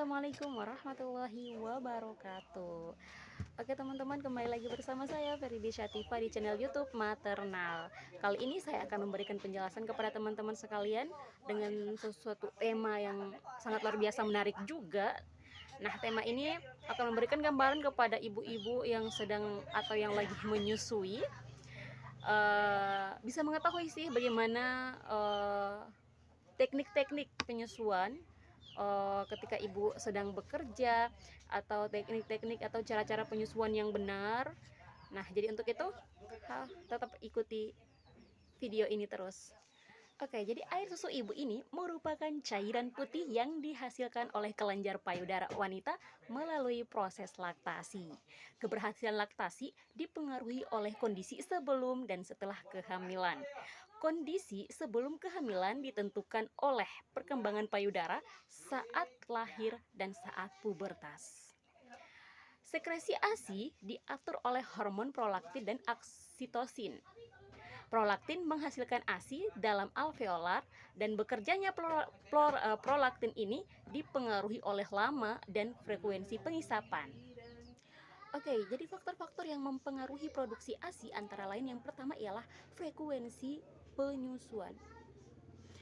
Assalamualaikum warahmatullahi wabarakatuh. Oke teman-teman, kembali lagi bersama saya Feridi Syatifa di channel YouTube Maternal. Kali ini saya akan memberikan penjelasan kepada teman-teman sekalian dengan sesuatu tema yang sangat luar biasa menarik juga. Nah, tema ini akan memberikan gambaran kepada ibu-ibu yang sedang atau yang lagi menyusui, bisa mengetahui sih bagaimana teknik-teknik penyusuan ketika ibu sedang bekerja, atau teknik-teknik atau cara-cara penyusuan yang benar. Nah, jadi untuk itu tetap ikuti video ini terus. Oke, jadi air susu ibu ini merupakan cairan putih yang dihasilkan oleh kelenjar payudara wanita melalui proses laktasi. Keberhasilan laktasi dipengaruhi oleh kondisi sebelum dan setelah kehamilan. Kondisi sebelum kehamilan ditentukan oleh perkembangan payudara saat lahir dan saat pubertas. Sekresi ASI diatur oleh hormon prolaktin dan oksitosin. Prolaktin menghasilkan ASI dalam alveolar, dan bekerjanya prolaktin ini dipengaruhi oleh lama dan frekuensi pengisapan. Oke, jadi faktor-faktor yang mempengaruhi produksi ASI antara lain yang pertama ialah frekuensi penyusuan.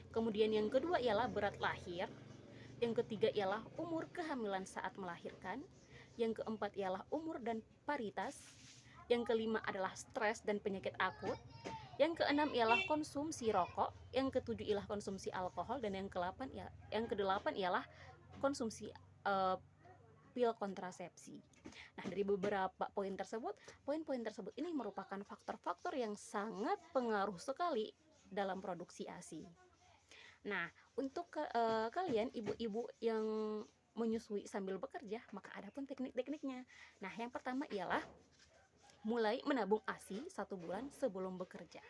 Kemudian yang kedua ialah berat lahir. Yang ketiga ialah umur kehamilan saat melahirkan. Yang keempat ialah umur dan paritas. Yang kelima adalah stres dan penyakit akut. Yang keenam ialah konsumsi rokok. Yang ketujuh ialah konsumsi alkohol. Dan yang kedelapan ialah konsumsi pil kontrasepsi. Nah, dari beberapa poin-poin tersebut ini merupakan faktor-faktor yang sangat pengaruh sekali dalam produksi ASI. Nah, untuk kalian ibu-ibu yang menyusui sambil bekerja, maka ada pun teknik-tekniknya. Nah, yang pertama ialah mulai menabung ASI 1 bulan sebelum bekerja.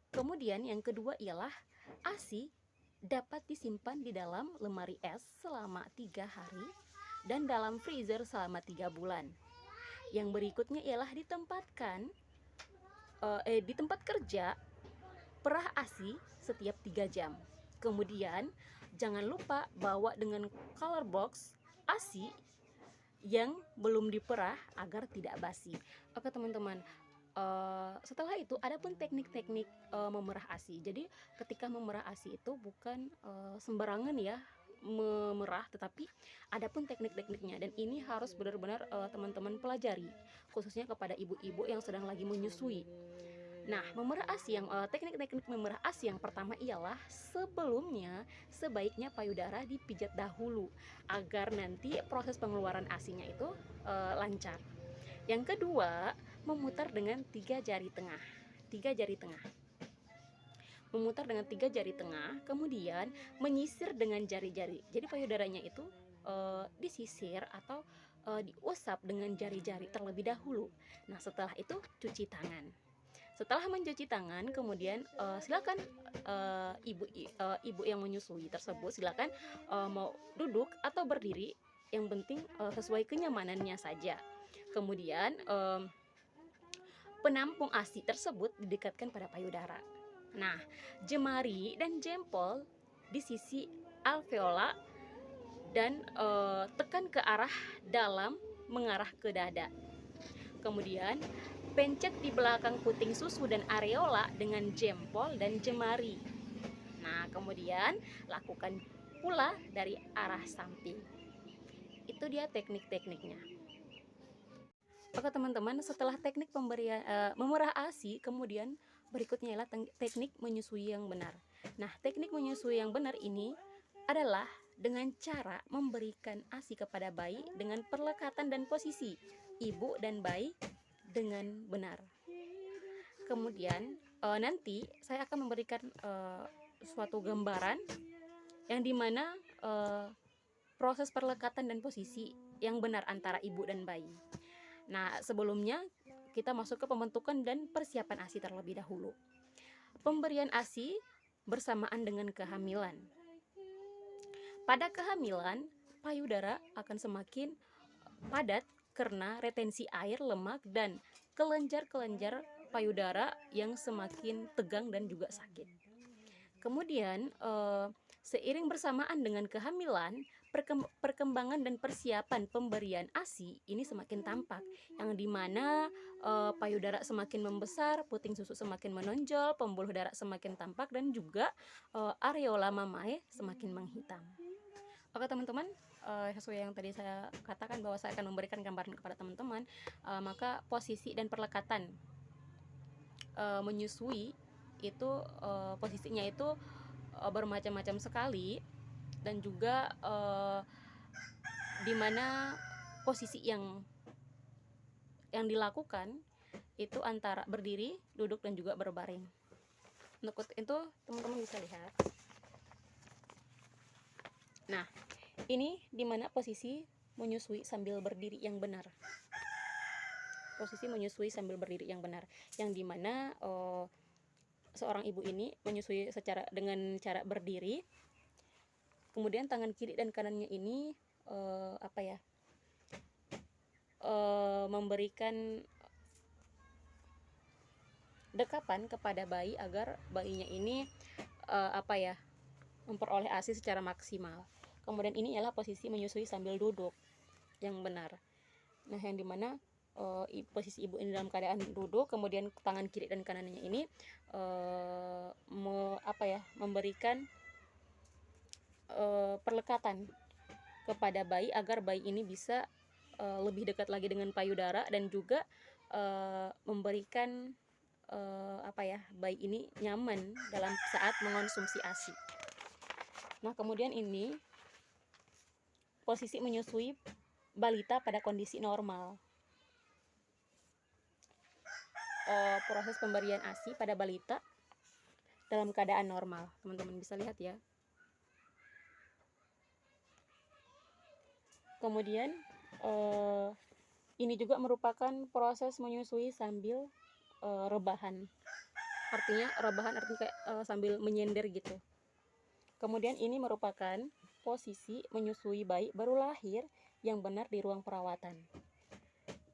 Kemudian yang kedua ialah ASI dapat disimpan di dalam lemari es selama 3 hari dan dalam freezer selama 3 bulan. Yang berikutnya ialah di tempat kerja perah ASI setiap 3 jam. Kemudian jangan lupa bawa dengan color box ASI yang belum diperah agar tidak basi. Oke teman-teman, setelah itu ada pun teknik-teknik memerah ASI. Jadi ketika memerah ASI itu bukan sembarangan ya memerah, tetapi ada pun teknik-tekniknya, dan ini harus benar-benar teman-teman pelajari, khususnya kepada ibu-ibu yang sedang lagi menyusui. Nah, memerah ASI teknik-teknik memerah ASI yang pertama ialah sebelumnya sebaiknya payudara dipijat dahulu agar nanti proses pengeluaran ASInya itu lancar. Yang kedua, memutar dengan 3 jari tengah. Memutar dengan 3 jari tengah, kemudian menyisir dengan jari-jari. Jadi payudaranya itu disisir atau diusap dengan jari-jari terlebih dahulu. Nah, setelah itu cuci tangan. Setelah mencuci tangan, kemudian silakan ibu yang menyusui tersebut silakan mau duduk atau berdiri, yang penting sesuai kenyamanannya saja. Kemudian penampung ASI tersebut didekatkan pada payudara. Nah, jemari dan jempol di sisi alveola dan tekan ke arah dalam mengarah ke dada. Kemudian pencet di belakang puting susu dan areola dengan jempol dan jemari. Nah, kemudian lakukan pula dari arah samping. Itu dia teknik-tekniknya. Oke teman-teman, setelah teknik memerah ASI, kemudian berikutnya adalah teknik menyusui yang benar. Nah, teknik menyusui yang benar ini adalah dengan cara memberikan ASI kepada bayi dengan perlekatan dan posisi ibu dan bayi dengan benar. Kemudian nanti saya akan memberikan suatu gambaran yang dimana proses perlekatan dan posisi yang benar antara ibu dan bayi. Nah, sebelumnya kita masuk ke pembentukan dan persiapan ASI terlebih dahulu. Pemberian ASI bersamaan dengan kehamilan. Pada kehamilan, payudara akan semakin padat karena retensi air, lemak, dan kelenjar-kelenjar payudara yang semakin tegang dan juga sakit. Kemudian seiring bersamaan dengan kehamilan, perkembangan dan persiapan pemberian ASI ini semakin tampak, yang dimana payudara semakin membesar, puting susu semakin menonjol, pembuluh darah semakin tampak, dan juga areola mamae semakin menghitam. Oke teman-teman, sesuai yang tadi saya katakan bahwa saya akan memberikan gambaran kepada teman-teman, maka posisi dan perlekatan menyusui itu posisinya itu bermacam-macam sekali, dan juga dimana posisi yang dilakukan itu antara berdiri, duduk, dan juga berbaring. Untuk itu teman-teman bisa lihat. Nah, ini dimana posisi menyusui sambil berdiri yang benar. Posisi menyusui sambil berdiri yang benar, yang dimana seorang ibu ini menyusui dengan cara berdiri, kemudian tangan kiri dan kanannya ini memberikan dekapan kepada bayi agar bayinya ini memperoleh ASI secara maksimal. Kemudian ini adalah posisi menyusui sambil duduk yang benar. Nah, yang dimana posisi ibu ini dalam keadaan duduk, kemudian tangan kiri dan kanannya ini memberikan perlekatan kepada bayi agar bayi ini bisa lebih dekat lagi dengan payudara, dan juga memberikan bayi ini nyaman dalam saat mengonsumsi ASI. Nah, kemudian ini posisi menyusui balita pada kondisi normal. Proses pemberian ASI pada balita dalam keadaan normal, teman-teman bisa lihat ya. Kemudian ini juga merupakan proses menyusui sambil rebahan. Artinya kayak sambil menyender gitu. Kemudian ini merupakan posisi menyusui bayi baru lahir yang benar di ruang perawatan.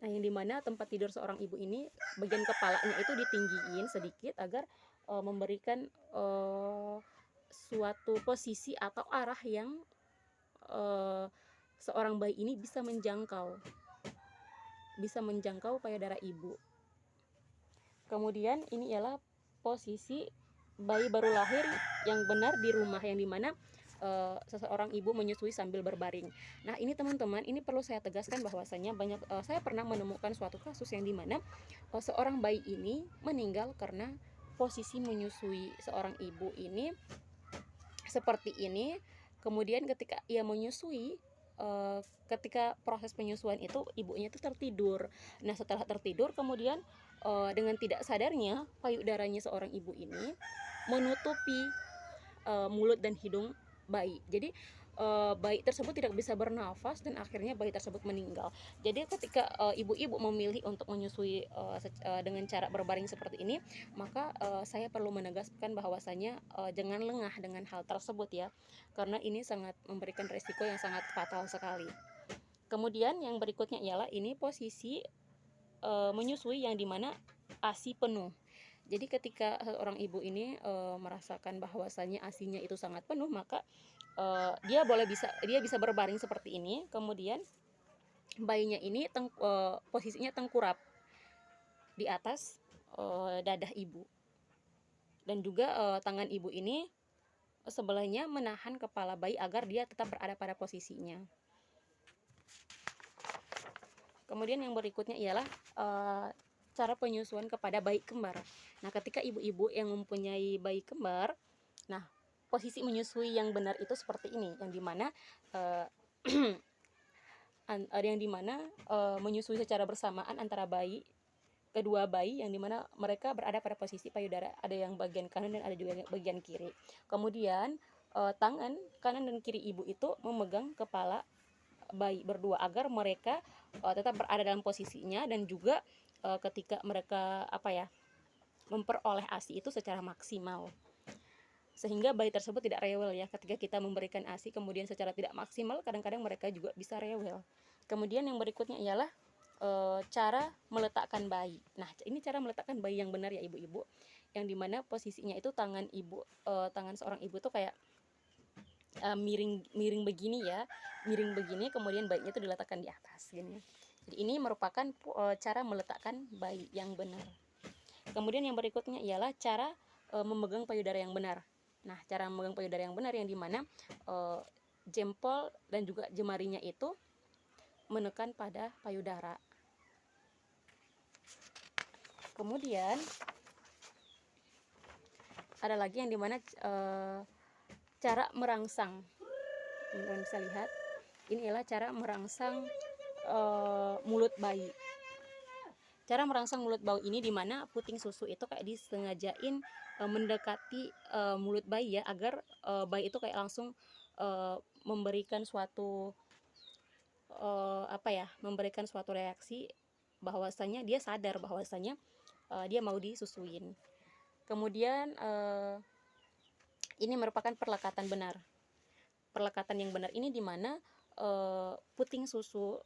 Nah, yang dimana tempat tidur seorang ibu ini bagian kepalanya itu ditinggiin sedikit agar memberikan suatu posisi atau arah yang seorang bayi ini bisa menjangkau payudara ibu. Kemudian ini ialah posisi bayi baru lahir yang benar di rumah, yang dimana seseorang ibu menyusui sambil berbaring. Nah, ini teman-teman, ini perlu saya tegaskan bahwasanya saya pernah menemukan suatu kasus yang dimana seorang bayi ini meninggal karena posisi menyusui seorang ibu ini seperti ini. Kemudian ketika ia menyusui, ketika proses penyusuan itu ibunya itu tertidur. Nah, setelah tertidur kemudian dengan tidak sadarnya payudaranya seorang ibu ini menutupi mulut dan hidung bayi. Jadi bayi tersebut tidak bisa bernafas dan akhirnya bayi tersebut meninggal. Jadi ketika ibu-ibu memilih untuk menyusui dengan cara berbaring seperti ini, maka saya perlu menegaskan bahwasanya jangan lengah dengan hal tersebut ya, karena ini sangat memberikan resiko yang sangat fatal sekali. Kemudian yang berikutnya ialah ini posisi menyusui yang dimana ASI penuh. Jadi ketika seorang ibu ini merasakan bahwasanya ASI-nya itu sangat penuh, maka dia bisa berbaring seperti ini. Kemudian bayinya ini posisinya tengkurap di atas dadah ibu, dan juga tangan ibu ini sebelahnya menahan kepala bayi agar dia tetap berada pada posisinya. Kemudian yang berikutnya ialah cara penyusuan kepada bayi kembar. Nah, ketika ibu-ibu yang mempunyai bayi kembar, nah posisi menyusui yang benar itu seperti ini, yang dimana menyusui secara bersamaan antara kedua bayi, yang dimana mereka berada pada posisi payudara, ada yang bagian kanan dan ada juga yang bagian kiri. Kemudian tangan kanan dan kiri ibu itu memegang kepala bayi berdua agar mereka tetap berada dalam posisinya, dan juga ketika mereka memperoleh ASI itu secara maksimal, sehingga bayi tersebut tidak rewel ya. Ketika kita memberikan ASI kemudian secara tidak maksimal, kadang-kadang mereka juga bisa rewel. Kemudian yang berikutnya ialah cara meletakkan bayi. Nah, ini cara meletakkan bayi yang benar ya ibu-ibu, yang dimana posisinya itu tangan seorang ibu tuh kayak miring miring begini ya, miring begini, kemudian bayinya itu diletakkan di atas gini. Jadi ini merupakan cara meletakkan bayi yang benar. Kemudian yang berikutnya ialah cara memegang payudara yang benar. Nah, cara memegang payudara yang benar yang dimana jempol dan juga jemarinya itu menekan pada payudara. Kemudian ada lagi yang dimana cara merangsang. Teman-teman bisa lihat, ini adalah cara merangsang mulut bayi. Cara merangsang mulut bayi ini dimana puting susu itu kayak disengajain mendekati mulut bayi ya, agar bayi itu kayak langsung memberikan suatu memberikan suatu reaksi bahwasanya dia sadar bahwasanya dia mau disusuin. Kemudian ini merupakan perlekatan benar. Perlekatan yang benar ini dimana puting susu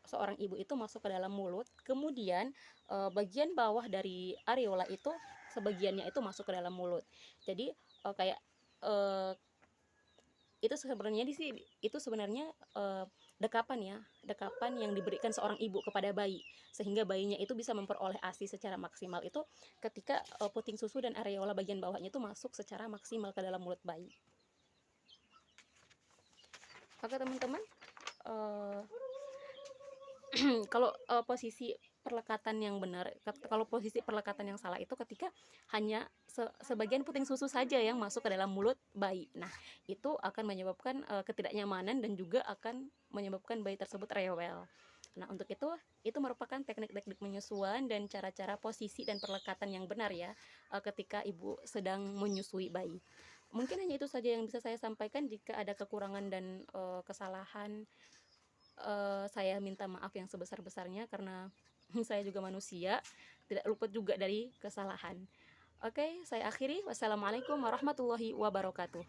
seorang ibu itu masuk ke dalam mulut, kemudian bagian bawah dari areola itu sebagiannya itu masuk ke dalam mulut. Jadi itu sebenarnya dekapan ya, dekapan yang diberikan seorang ibu kepada bayi sehingga bayinya itu bisa memperoleh ASI secara maksimal itu ketika puting susu dan areola bagian bawahnya itu masuk secara maksimal ke dalam mulut bayi. Oke teman-teman, kalau posisi perlekatan yang benar, kalau posisi perlekatan yang salah itu ketika hanya sebagian puting susu saja yang masuk ke dalam mulut bayi. Nah, itu akan menyebabkan ketidaknyamanan dan juga akan menyebabkan bayi tersebut rewel. Nah, untuk itu merupakan teknik-teknik menyusuan dan cara-cara posisi dan perlekatan yang benar ya ketika ibu sedang menyusui bayi. Mungkin hanya itu saja yang bisa saya sampaikan. Jika ada kekurangan dan kesalahan, saya minta maaf yang sebesar-besarnya karena saya juga manusia, tidak luput juga dari kesalahan. Oke, saya akhiri. Wassalamualaikum warahmatullahi wabarakatuh.